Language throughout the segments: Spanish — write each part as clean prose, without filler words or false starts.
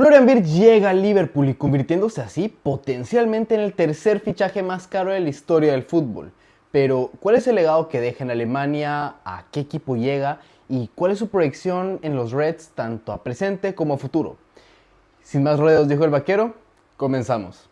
Florian Wirtz llega al Liverpool y convirtiéndose así potencialmente en el tercer fichaje más caro de la historia del fútbol. Pero, ¿cuál es el legado que deja en Alemania? ¿A qué equipo llega? ¿Y cuál es su proyección en los Reds tanto a presente como a futuro? Sin más rodeos, dijo el vaquero, comenzamos.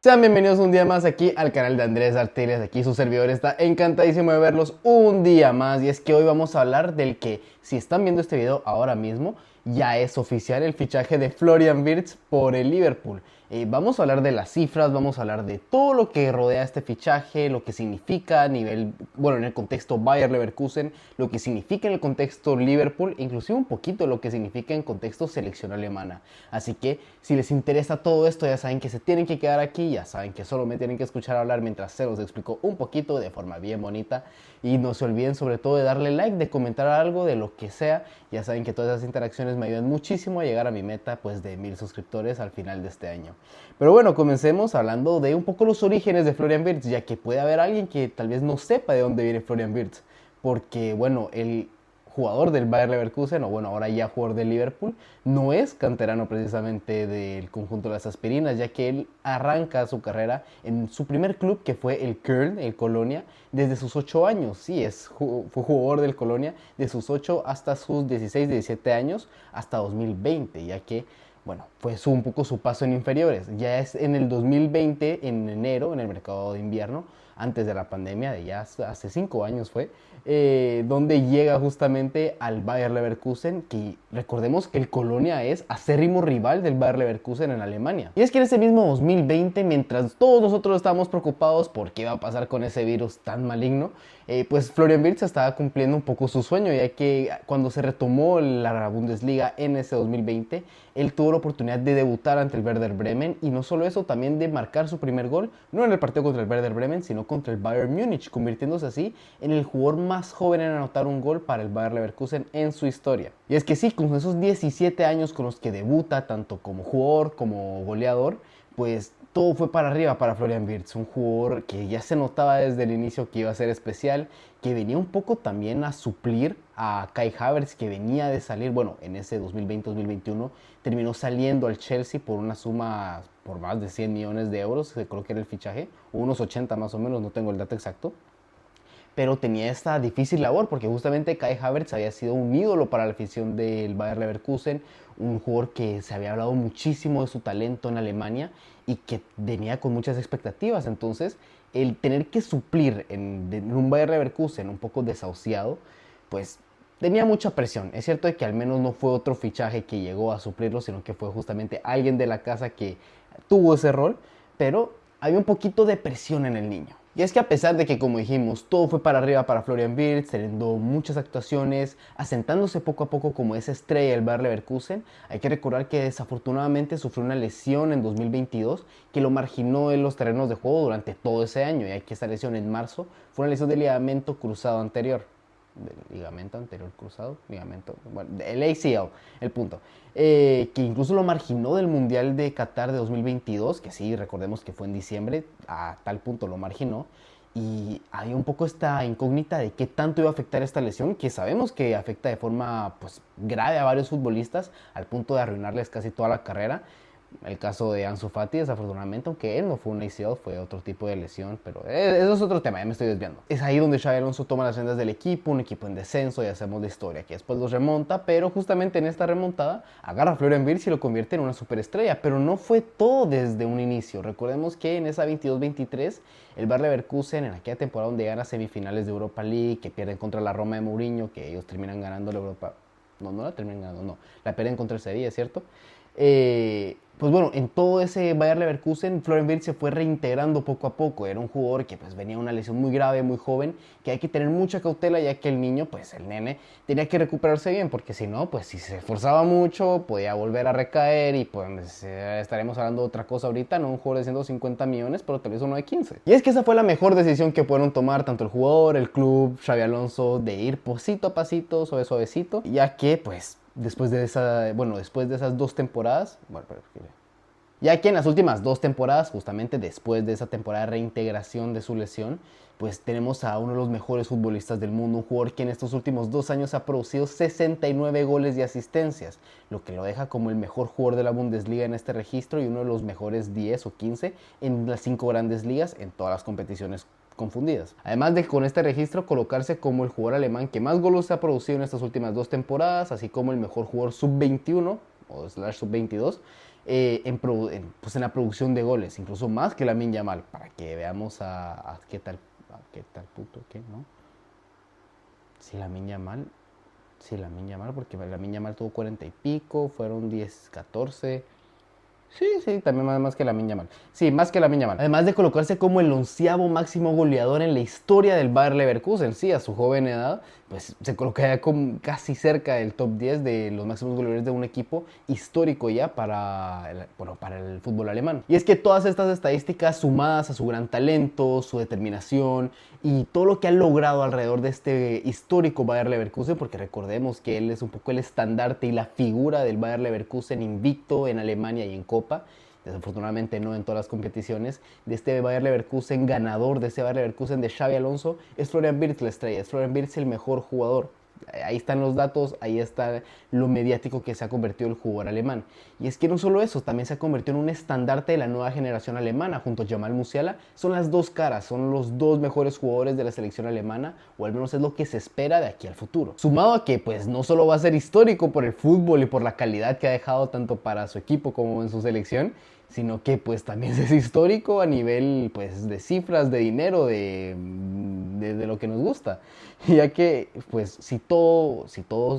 Sean bienvenidos un día más aquí al canal de Andrés Artiles. Aquí su servidor está encantadísimo de verlos un día más. Y es que hoy vamos a hablar del que, si están viendo este video ahora mismo, ya es oficial el fichaje de Florian Wirtz por el Liverpool. Vamos a hablar de las cifras, vamos a hablar de todo lo que rodea este fichaje, lo que significa a nivel, bueno, en el contexto Bayer Leverkusen, lo que significa en el contexto Liverpool, inclusive un poquito lo que significa en contexto selección alemana. Así que si les interesa todo esto, ya saben que se tienen que quedar aquí, ya saben que solo me tienen que escuchar hablar mientras se los explico un poquito de forma bien bonita. Y no se olviden sobre todo de darle like, de comentar algo, de lo que sea. Ya saben que todas esas interacciones me ayudan muchísimo a llegar a mi meta pues de 1000 suscriptores al final de este año. Pero bueno, comencemos hablando de un poco los orígenes de Florian Wirtz, ya que puede haber alguien que tal vez no sepa de dónde viene Florian Wirtz. Porque bueno, el jugador del Bayer Leverkusen, o bueno, ahora ya jugador del Liverpool, no es canterano precisamente del conjunto de las aspirinas, ya que él arranca su carrera en su primer club, que fue el Köln, el Colonia, desde sus 8 años. Sí, fue jugador del Colonia de sus 8 hasta sus 16, 17 años, hasta 2020, ya que bueno, fue un poco su paso en inferiores. Ya es en el 2020, en enero, en el mercado de invierno, antes de la pandemia, de ya hace 5 años fue, donde llega justamente al Bayer Leverkusen, que recordemos que el Colonia es acérrimo rival del Bayer Leverkusen en Alemania. Y es que en ese mismo 2020, mientras todos nosotros estábamos preocupados por qué iba a pasar con ese virus tan maligno, pues Florian Wirtz estaba cumpliendo un poco su sueño, ya que cuando se retomó la Bundesliga en ese 2020, él tuvo la oportunidad de debutar ante el Werder Bremen y no solo eso, también de marcar su primer gol, no en el partido contra el Werder Bremen, sino contra el Bayern Múnich, convirtiéndose así en el jugador más joven en anotar un gol para el Bayer Leverkusen en su historia. Y es que sí, con esos 17 años con los que debuta, tanto como jugador como goleador, pues todo fue para arriba para Florian Wirtz, un jugador que ya se notaba desde el inicio que iba a ser especial, que venía un poco también a suplir a Kai Havertz, que venía de salir, bueno, en ese 2020-2021 terminó saliendo al Chelsea por una suma por más de 100 millones de euros, creo que era el fichaje, unos 80 más o menos, no tengo el dato exacto. Pero tenía esta difícil labor porque justamente Kai Havertz había sido un ídolo para la afición del Bayer Leverkusen, un jugador que se había hablado muchísimo de su talento en Alemania y que venía con muchas expectativas. Entonces, el tener que suplir en un Bayer Leverkusen un poco desahuciado, pues tenía mucha presión. Es cierto de que al menos no fue otro fichaje que llegó a suplirlo, sino que fue justamente alguien de la casa que tuvo ese rol, pero había un poquito de presión en el niño. Y es que a pesar de que, como dijimos, todo fue para arriba para Florian Wirtz, teniendo muchas actuaciones, asentándose poco a poco como esa estrella del Bayer Leverkusen, hay que recordar que desafortunadamente sufrió una lesión en 2022 que lo marginó en los terrenos de juego durante todo ese año, ya que esta lesión en marzo fue una lesión del ligamento cruzado anterior. Del ligamento anterior cruzado, ligamento, bueno, el ACL, el punto, que incluso lo marginó del Mundial de Qatar de 2022, que sí, recordemos que fue en diciembre, a tal punto lo marginó, y hay un poco esta incógnita de qué tanto iba a afectar esta lesión, que sabemos que afecta de forma pues grave a varios futbolistas, al punto de arruinarles casi toda la carrera. El caso de Ansu Fati, desafortunadamente, aunque él no fue un ACL, fue otro tipo de lesión, pero eso es otro tema, ya me estoy desviando. Es ahí donde Xabi Alonso toma las riendas del equipo, un equipo en descenso, ya sabemos la historia, que después los remonta, pero justamente en esta remontada agarra a Florian Wirtz y lo convierte en una superestrella, pero no fue todo desde un inicio. Recordemos que en esa 22-23, el Bayer Leverkusen, en aquella temporada donde gana semifinales de Europa League, que pierden contra la Roma de Mourinho, que ellos terminan ganando la Europa... No la terminan ganando, no. La pierden contra el Sevilla, ¿cierto? Pues bueno, en todo ese Bayer Leverkusen, Florian Wirtz se fue reintegrando poco a poco. Era un jugador que pues venía de una lesión muy grave, muy joven, que hay que tener mucha cautela, ya que el niño, pues el nene, tenía que recuperarse bien, porque si no, pues si se esforzaba mucho, podía volver a recaer y pues estaremos hablando de otra cosa ahorita, no un jugador de 150 millones, pero tal vez uno de 15. Y es que esa fue la mejor decisión que pudieron tomar tanto el jugador, el club, Xabi Alonso, de ir pasito a pasito, suavecito, ya que pues después de esas 2 temporadas, bueno, ya que en las últimas 2 temporadas, justamente después de esa temporada de reintegración de su lesión, pues tenemos a uno de los mejores futbolistas del mundo, un jugador que en estos últimos 2 años ha producido 69 goles y asistencias, lo que lo deja como el mejor jugador de la Bundesliga en este registro y uno de los mejores 10 o 15 en las 5 grandes ligas en todas las competiciones confundidas. Además de con este registro colocarse como el jugador alemán que más goles ha producido en estas últimas 2 temporadas, así como el mejor jugador sub-21 o sub-22 pues en la producción de goles, incluso más que Lamine Yamal, para que veamos a qué tal puto, qué, ¿no? Si Lamine Yamal, porque Lamine Yamal tuvo 40 y pico, fueron 10, 14. Sí, también más que Lamine Yamal. Sí, más que Lamine Yamal. Además de colocarse como el 11º máximo goleador en la historia del Bayer Leverkusen, sí, a su joven edad, pues se coloca ya casi cerca del top 10 de los máximos goleadores de un equipo histórico ya para el fútbol alemán. Y es que todas estas estadísticas sumadas a su gran talento, su determinación y todo lo que ha logrado alrededor de este histórico Bayer Leverkusen, porque recordemos que él es un poco el estandarte y la figura del Bayer Leverkusen invicto en Alemania y en Copa, desafortunadamente no en todas las competiciones, de este Bayer Leverkusen ganador, de ese Bayer Leverkusen de Xabi Alonso, es Florian Wirtz la estrella, es Florian Wirtz el mejor jugador. Ahí están los datos, ahí está lo mediático que se ha convertido el jugador alemán. Y es que no solo eso, también se ha convertido en un estandarte de la nueva generación alemana junto a Jamal Musiala. Son las dos caras, son los dos mejores jugadores de la selección alemana, o al menos es lo que se espera de aquí al futuro. Sumado a que pues no solo va a ser histórico por el fútbol y por la calidad que ha dejado tanto para su equipo como en su selección, sino que pues también es histórico a nivel pues de cifras, de dinero, de lo que nos gusta, ya que pues si todo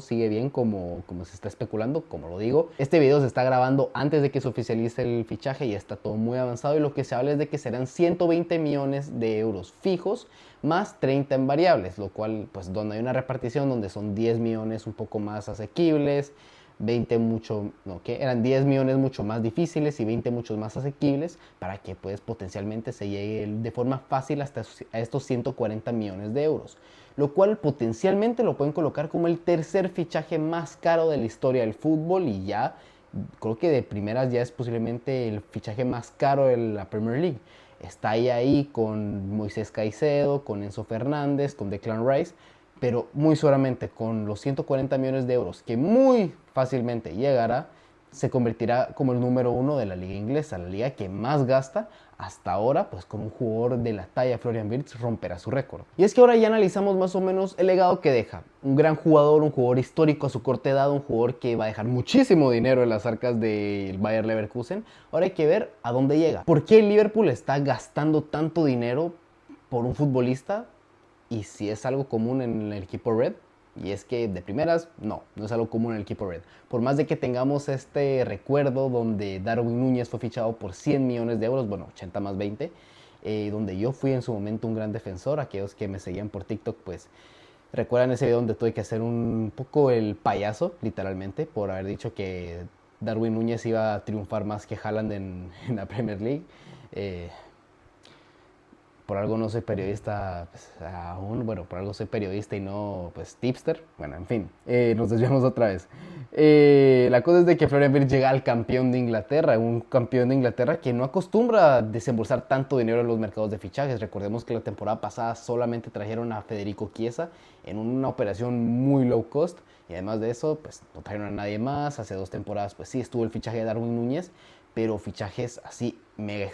sigue bien como se está especulando, como lo digo, este video se está grabando antes de que se oficialice el fichaje y está todo muy avanzado, y lo que se habla es de que serán 120 millones de euros fijos más 30 en variables, lo cual pues donde hay una repartición donde son 10 millones un poco más asequibles, 20 mucho, no, que eran 10 millones mucho más difíciles y 20 muchos más asequibles, para que pues potencialmente se llegue de forma fácil hasta a estos 140 millones de euros, lo cual potencialmente lo pueden colocar como el tercer fichaje más caro de la historia del fútbol, y ya creo que de primeras ya es posiblemente el fichaje más caro de la Premier League. Está ahí con Moisés Caicedo, con Enzo Fernández, con Declan Rice, pero muy seguramente con los 140 millones de euros que muy fácilmente llegará, se convertirá como el número 1 de la liga inglesa, la liga que más gasta hasta ahora, pues con un jugador de la talla Florian Wirtz romperá su récord. Y es que ahora ya analizamos más o menos el legado que deja. Un gran jugador, un jugador histórico a su corta edad, un jugador que va a dejar muchísimo dinero en las arcas del Bayer Leverkusen. Ahora hay que ver a dónde llega. ¿Por qué el Liverpool está gastando tanto dinero por un futbolista? Y si es algo común en el equipo Red, y es que de primeras, no es algo común en el equipo Red. Por más de que tengamos este recuerdo donde Darwin Núñez fue fichado por 100 millones de euros, bueno, 80 más 20, donde yo fui en su momento un gran defensor. Aquellos que me seguían por TikTok, pues recuerdan ese video donde tuve que hacer un poco el payaso, literalmente, por haber dicho que Darwin Núñez iba a triunfar más que Haaland en la Premier League. Por algo no soy periodista pues, aún, bueno, por algo soy periodista y no pues tipster, bueno, en fin, nos desviamos otra vez. La cosa es de que Florian Wirtz llega al campeón de Inglaterra, un campeón de Inglaterra que no acostumbra a desembolsar tanto dinero en los mercados de fichajes. Recordemos que la temporada pasada solamente trajeron a Federico Chiesa en una operación muy low cost, y además de eso, pues no trajeron a nadie más. Hace 2 temporadas, pues sí estuvo el fichaje de Darwin Núñez, pero fichajes así mega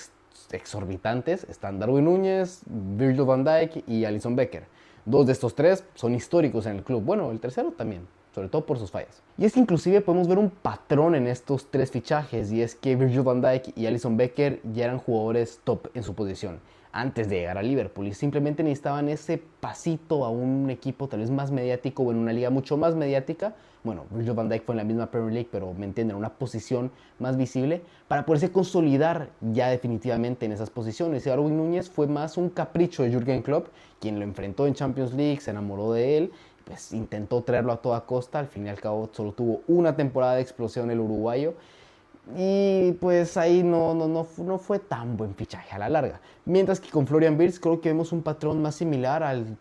exorbitantes están Darwin Núñez, Virgil van Dijk y Alisson Becker. 2 de estos 3 son históricos en el club. Bueno, el tercero también, sobre todo por sus fallas. Y es que inclusive podemos ver un patrón en estos 3 fichajes, y es que Virgil van Dijk y Alisson Becker ya eran jugadores top en su posición antes de llegar a Liverpool, y simplemente necesitaban ese pasito a un equipo tal vez más mediático o en una liga mucho más mediática. Bueno, Virgil van Dijk fue en la misma Premier League, pero me entienden, una posición más visible para poderse consolidar ya definitivamente en esas posiciones. Y Darwin Núñez fue más un capricho de Jürgen Klopp, quien lo enfrentó en Champions League, se enamoró de él, pues intentó traerlo a toda costa. Al fin y al cabo solo tuvo una temporada de explosión el uruguayo, y pues ahí no fue tan buen fichaje a la larga. Mientras que con Florian Wirtz creo que vemos un patrón más similar al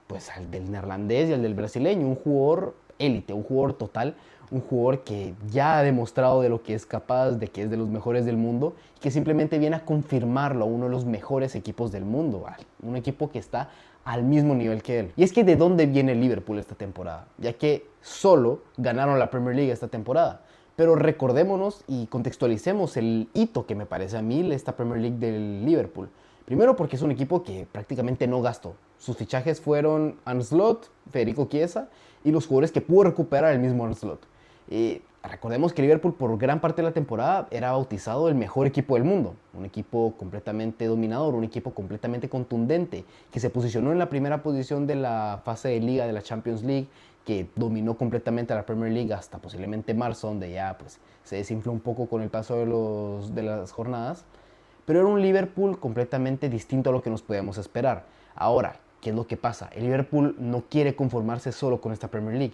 del neerlandés y al del brasileño. Un jugador élite, un jugador total, un jugador que ya ha demostrado de lo que es capaz, de que es de los mejores del mundo, y que simplemente viene a confirmarlo a uno de los mejores equipos del mundo, un equipo que está al mismo nivel que él. Y es que ¿de dónde viene Liverpool esta temporada? Ya que solo ganaron la Premier League esta temporada. Pero recordémonos y contextualicemos el hito que me parece a mí esta Premier League del Liverpool. Primero porque es un equipo que prácticamente no gastó. Sus fichajes fueron Arne Slot, Federico Chiesa y los jugadores que pudo recuperar el mismo Arne Slot. Recordemos que Liverpool por gran parte de la temporada era bautizado el mejor equipo del mundo. Un equipo completamente dominador, un equipo completamente contundente, que se posicionó en la primera posición de la fase de liga de la Champions League, que dominó completamente a la Premier League hasta posiblemente marzo, donde ya pues, se desinfló un poco con el paso de las jornadas. Pero era un Liverpool completamente distinto a lo que nos podíamos esperar. Ahora, ¿qué es lo que pasa? El Liverpool no quiere conformarse solo con esta Premier League.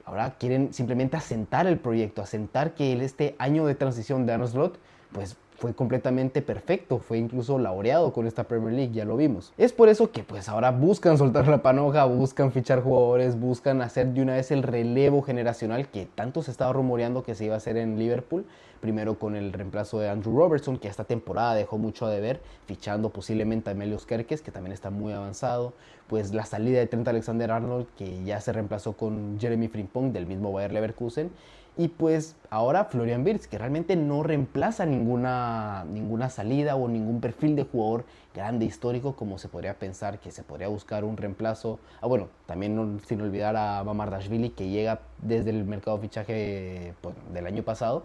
Ahora quieren simplemente asentar el proyecto, asentar que este año de transición de Arne Slot pues fue completamente perfecto, fue incluso laureado con esta Premier League, ya lo vimos. Es por eso que pues ahora buscan soltar la panoja, buscan fichar jugadores, buscan hacer de una vez el relevo generacional que tanto se estaba rumoreando que se iba a hacer en Liverpool. Primero con el reemplazo de Andrew Robertson, que esta temporada dejó mucho a deber, fichando posiblemente a Emilios Kerkez, que también está muy avanzado. Pues la salida de Trent Alexander-Arnold, que ya se reemplazó con Jeremy Frimpong del mismo Bayer Leverkusen. Y pues ahora Florian Wirtz, que realmente no reemplaza ninguna salida o ningún perfil de jugador grande, histórico, como se podría pensar que se podría buscar un reemplazo. Bueno, también sin olvidar a Mamardashvili, que llega desde el mercado de fichaje del año pasado.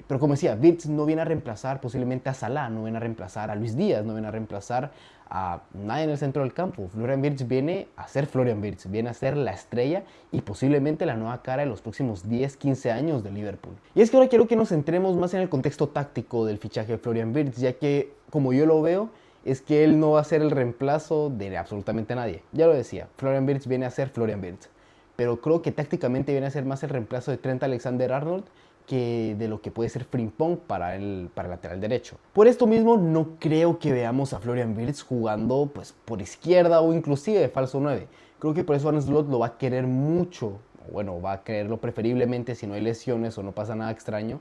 Pero como decía, Wirtz no viene a reemplazar posiblemente a Salah, no viene a reemplazar a Luis Díaz, no viene a reemplazar a nadie en el centro del campo. Florian Wirtz viene a ser Florian Wirtz, viene a ser la estrella y posiblemente la nueva cara de los próximos 10, 15 años de Liverpool. Y es que ahora quiero que nos centremos más en el contexto táctico del fichaje de Florian Wirtz, ya que, como yo lo veo, es que él no va a ser el reemplazo de absolutamente nadie. Ya lo decía, Florian Wirtz viene a ser Florian Wirtz, pero creo que tácticamente viene a ser más el reemplazo de Trent Alexander-Arnold que de lo que puede ser Frimpong para el lateral derecho. Por esto mismo no creo que veamos a Florian Wirtz jugando pues, por izquierda o inclusive de falso 9. Creo que por eso Arne Slot lo va a querer mucho, bueno, va a quererlo preferiblemente si no hay lesiones o no pasa nada extraño,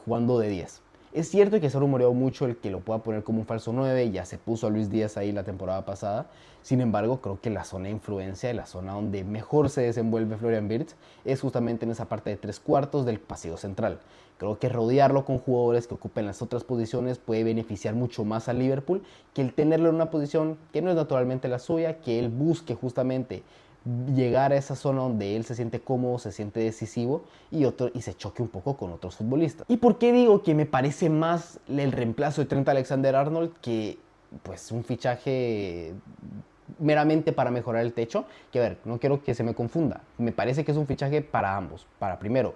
jugando de 10. Es cierto que se ha rumoreado mucho el que lo pueda poner como un falso 9, ya se puso a Luis Díaz ahí la temporada pasada. Sin embargo, creo que la zona de influencia, la zona donde mejor se desenvuelve Florian Wirtz, es justamente en esa parte de 3/4 del pasillo central. Creo que rodearlo con jugadores que ocupen las otras posiciones puede beneficiar mucho más a Liverpool que el tenerlo en una posición que no es naturalmente la suya, que él busque justamente llegar a esa zona donde él se siente cómodo, se siente decisivo y se choque un poco con otros futbolistas. ¿Y por qué digo que me parece más el reemplazo de Trent Alexander-Arnold que pues un fichaje meramente para mejorar el techo? Que a ver, no quiero que se me confunda, me parece que es un fichaje para ambos, para primero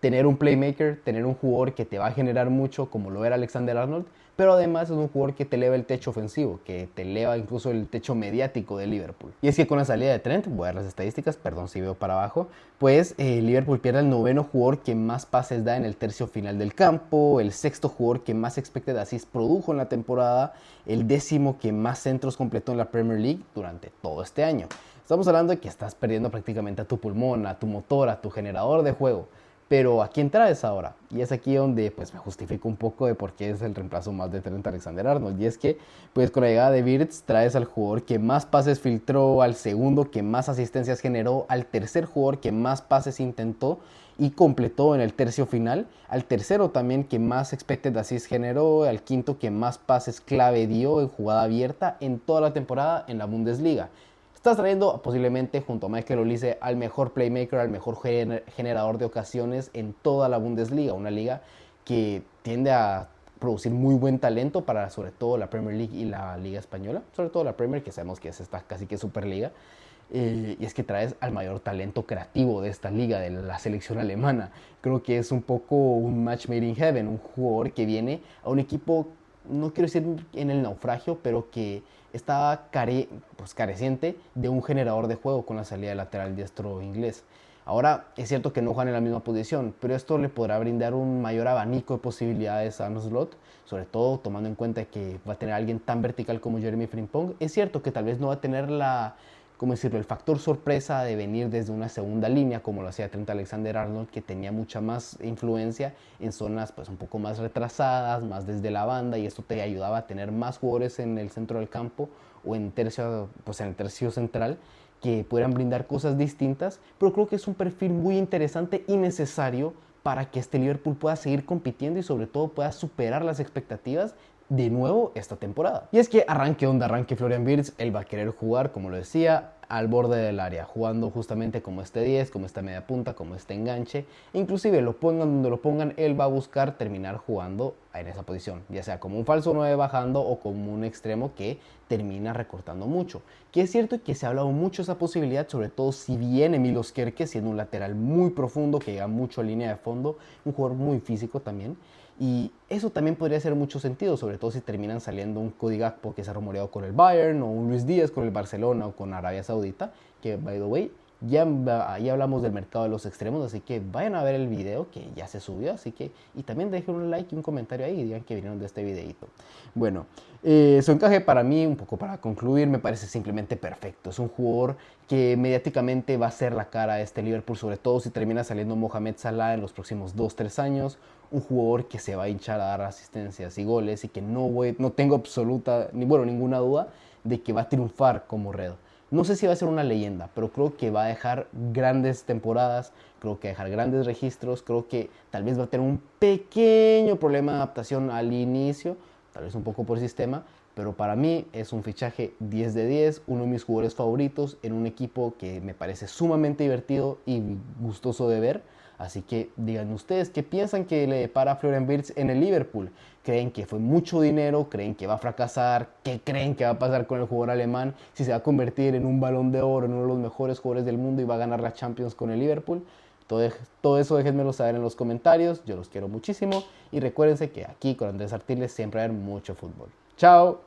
tener un playmaker, tener un jugador que te va a generar mucho como lo era Alexander-Arnold, pero además es un jugador que te eleva el techo ofensivo, que te eleva incluso el techo mediático de Liverpool. Y es que con la salida de Trent, voy a ver las estadísticas, perdón si veo para abajo, pues Liverpool pierde el 9º jugador que más pases da en el tercio final del campo, el 6º jugador que más expected assists produjo en la temporada, el 10º que más centros completó en la Premier League durante todo este año. Estamos hablando de que estás perdiendo prácticamente a tu pulmón, a tu motor, a tu generador de juego. Pero ¿a quién traes ahora? Y es aquí donde pues me justifico un poco de por qué es el reemplazo más de Trent Alexander-Arnold. Y es que pues con la llegada de Wirtz traes al jugador que más pases filtró, al segundo que más asistencias generó, al tercer jugador que más pases intentó y completó en el tercio final, al tercero también que más expected assists generó, al quinto que más pases clave dio en jugada abierta en toda la temporada en la Bundesliga. Estás trayendo posiblemente junto a Michael Olise al mejor playmaker, al mejor generador de ocasiones en toda la Bundesliga, una liga que tiende a producir muy buen talento para sobre todo la Premier League y la Liga Española, sobre todo la Premier, que sabemos que es esta casi que Superliga. Y es que traes al mayor talento creativo de esta liga, de la selección alemana. Creo que es un poco un match made in heaven, un jugador que viene a un equipo, no quiero decir en el naufragio, pero que estaba careciente de un generador de juego con la salida del lateral diestro inglés. Ahora es cierto que no juegan en la misma posición, pero esto le podrá brindar un mayor abanico de posibilidades a Arne Slot, sobre todo tomando en cuenta que va a tener a alguien tan vertical como Jeremy Frimpong. Es cierto que tal vez no va a tener como decirlo, el factor sorpresa de venir desde una segunda línea, como lo hacía Trent Alexander-Arnold, que tenía mucha más influencia en zonas pues un poco más retrasadas, más desde la banda, y esto te ayudaba a tener más jugadores en el centro del campo o en en el tercio central que pudieran brindar cosas distintas, pero creo que es un perfil muy interesante y necesario para que este Liverpool pueda seguir compitiendo y sobre todo pueda superar las expectativas de nuevo esta temporada. Y es que arranque donde arranque Florian Wirtz, él va a querer jugar, como lo decía, al borde del área, jugando justamente como este 10, como esta media punta, como este enganche. Inclusive lo pongan donde lo pongan, él va a buscar terminar jugando en esa posición, ya sea como un falso 9 bajando o como un extremo que termina recortando mucho. Que es cierto que se ha hablado mucho esa posibilidad, sobre todo si viene Milos Kerkez, siendo un lateral muy profundo, que llega mucho a línea de fondo, un jugador muy físico también. Y eso también podría hacer mucho sentido, sobre todo si terminan saliendo un Cody Gakpo que se ha rumoreado con el Bayern, o un Luis Díaz con el Barcelona o con Arabia Saudita, que, by the way, ya hablamos del mercado de los extremos, así que vayan a ver el video que ya se subió, así que, y también dejen un like y un comentario ahí y digan que vinieron de este videito. Bueno, su encaje para mí, un poco para concluir, me parece simplemente perfecto. Es un jugador que mediáticamente va a ser la cara de este Liverpool, sobre todo si termina saliendo Mohamed Salah en los próximos 2-3 años. Un jugador que se va a hinchar a dar asistencias y goles y que no tengo ninguna duda de que va a triunfar como Red. No sé si va a ser una leyenda, pero creo que va a dejar grandes temporadas, creo que va a dejar grandes registros, creo que tal vez va a tener un pequeño problema de adaptación al inicio, tal vez un poco por sistema, pero para mí es un fichaje 10 de 10, uno de mis jugadores favoritos en un equipo que me parece sumamente divertido y gustoso de ver. Así que digan ustedes qué piensan que le depara a Florian Wirtz en el Liverpool. ¿Creen que fue mucho dinero? ¿Creen que va a fracasar? ¿Qué creen que va a pasar con el jugador alemán? Si se va a convertir en un Balón de Oro, en uno de los mejores jugadores del mundo y va a ganar la Champions con el Liverpool. Todo eso déjenmelo saber en los comentarios. Yo los quiero muchísimo. Y recuérdense que aquí con Andrés Artiles siempre hay mucho fútbol. ¡Chao!